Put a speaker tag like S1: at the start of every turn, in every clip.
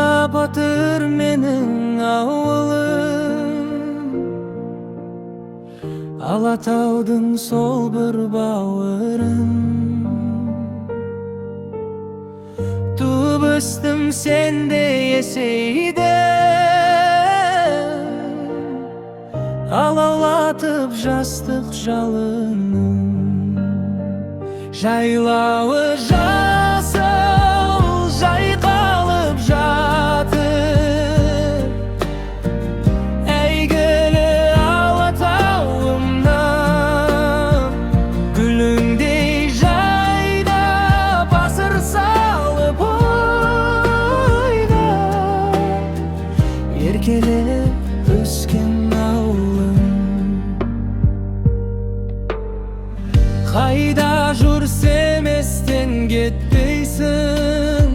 S1: жайлап атыр менің ауылым, Алатаудың сол бір бауырын. Туып өстім сенде есейді, алаулатып жастық жалының. Жайлауы жасыл жайқалып жатыр, әйгілі Алатауымнан. Гүліңдей жайнап асыр салып ойнап, еркелеп өскен ауылым. Қайда жүрсем естен кетпейсің,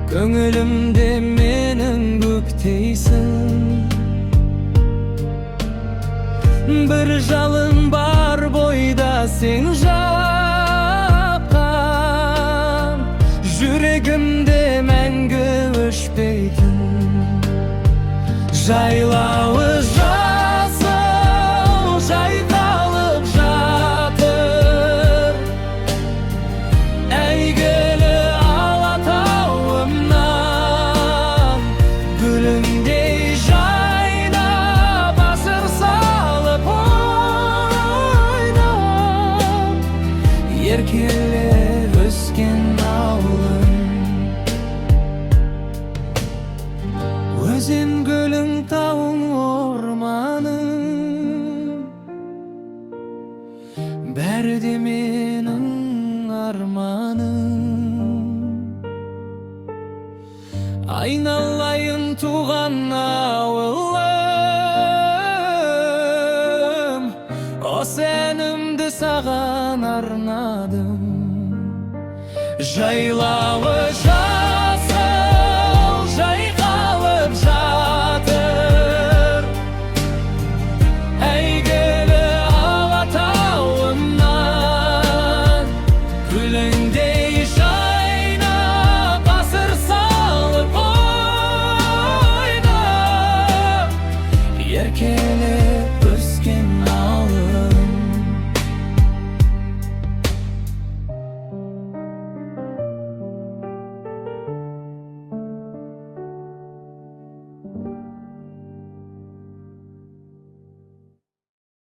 S1: көңілімде менің көктейсің. Бір жалын бар бойда сен жаққан, жүрегімде мәңгі өшпейтін. Жайлауы жасыл жайқалып жатыр, әйгілі Алатауымнан. Гүліңдей жайнап асыр салып ойнап, еркелеп өскен ауылым. Өзен көлің тауың орманың, бәрі де менің арманым. Айналайын туған ауылым, осы әнімді саған арнадым. Жайлауы